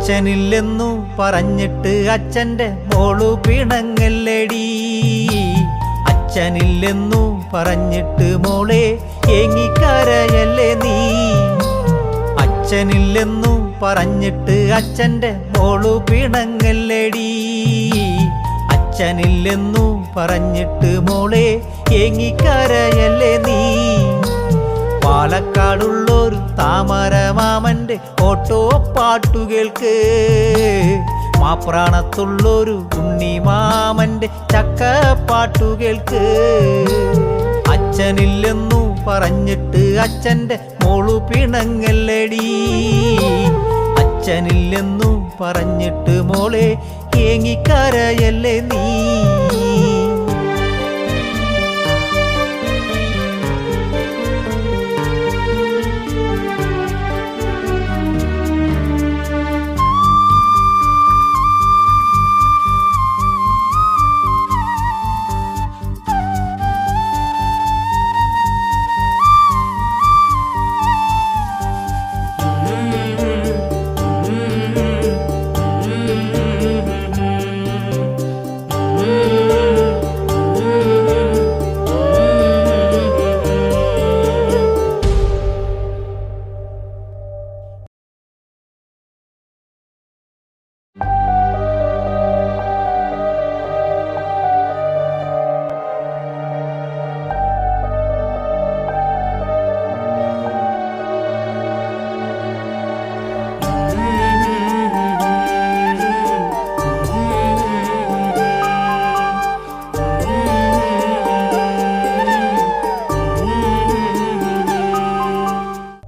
അച്ഛനില്ലെന്നു പറഞ്ഞിട്ട് അച്ഛൻ്റെ മോളു പിണങ്ങല്ലടി. അച്ഛനില്ലെന്നു പറഞ്ഞിട്ട് മോളെ ഏങ്ങിക്കരയല്ലേ നീ. അച്ഛനില്ലെന്നു പറഞ്ഞിട്ട് അച്ഛൻ്റെ മോളു പിണങ്ങല്ലടി. അച്ഛനില്ലെന്നു പറഞ്ഞിട്ട് മോളെ ഏങ്ങിക്കരയല്ലേ നീ. പാലക്കാടുള്ളൊരു താമരമാമൻ്റെ ഓട്ടോ പാട്ടു കേൾക്ക്. മാപ്രാണത്തുള്ളൊരു ഉണ്ണിമാമൻ്റെ ചക്കപ്പാട്ടു കേൾക്ക്. അച്ഛനില്ലെന്നു പറഞ്ഞിട്ട് അച്ഛൻ്റെ മോളു പിണങ്ങല്ലടി. അച്ഛനില്ലെന്നു പറഞ്ഞിട്ട് മോളെ ഏങ്ങിക്കരയല്ലേ നീ.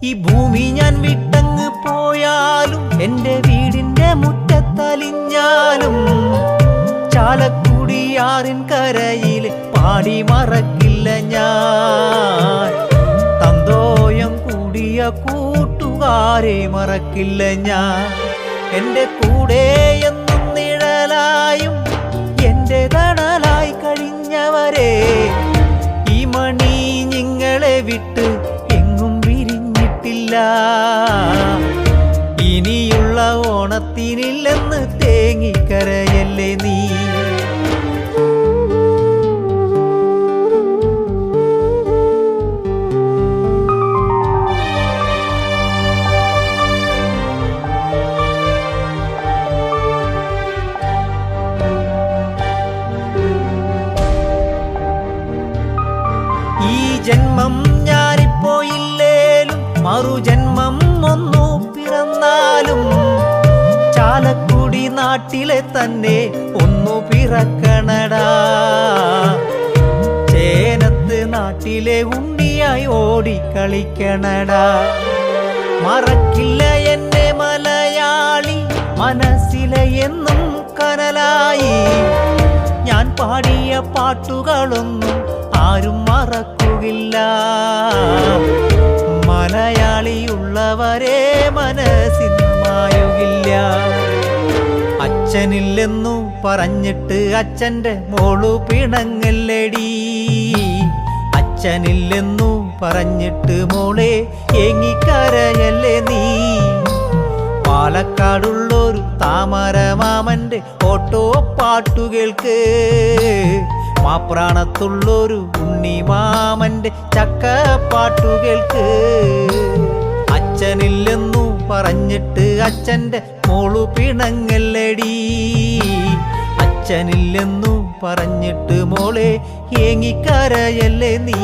ഈ ഭൂമി ഞാൻ വിട്ടങ്ങ് പോയാലും എൻ്റെ വീടിൻ്റെ മുറ്റത്തലിഞ്ഞാലും ചാലക്കുടിയാറിൻ കരയിൽ പാടി മറക്കില്ല ഞാൻ. തന്തോയം കൂടിയ കൂട്ടുകാരെ മറക്കില്ല ഞാൻ. എൻ്റെ കൂടെ എന്നും നിഴലായും എൻ്റെ തണലായി കഴിഞ്ഞവരെ ഈ മണി നിങ്ങളെ വിട്ട് ഇനിയുള്ള ഓണത്തിനില്ലെന്ന് തേങ്ങിക്കരയല്ലേ നീ. ഈ ജന്മം ഞാനിപ്പോയില്ലേലും മറുജന്മം ഒന്നു പിറന്നാലും ചാലക്കുടി നാട്ടിലെ തന്നെ ഒന്നു പിറക്കണടാ. ചേനത്ത് നാട്ടിലെ ഉണ്ണിയായി ഓടിക്കളിക്കണടാ. മറക്കില്ല എന്നെ മലയാളി മനസ്സിലെ എന്നും കനലായി. ഞാൻ പാടിയ പാട്ടുകളൊന്നും ആരും മറക്കുകയില്ല. മലയാളിയുള്ളവരെ മനസ്സിന് മായുകില്ല. അച്ഛനില്ലെന്നു പറഞ്ഞിട്ട് അച്ഛൻ്റെ മോളു പിണങ്ങല്ലടി. അച്ഛനില്ലെന്നു പറഞ്ഞിട്ട് മോളെ ഏങ്ങിക്കരയല്ലേ നീ. പാലക്കാടുള്ളൊരു താമരമാമൻ്റെ ഓട്ടോ പാട്ടു കേൾക്ക്. മാപ്രാണത്തുള്ളൊരു ഉണ്ണിമാമൻ്റെ ചക്കപ്പാട്ടു കേൾക്ക്. അച്ഛനില്ലെന്നു പറഞ്ഞിട്ട് അച്ഛൻ്റെ മോളു പിണങ്ങല്ലടി. അച്ഛനില്ലെന്നു പറഞ്ഞിട്ട് മോളെ ഏങ്ങിക്കരയല്ലേ നീ.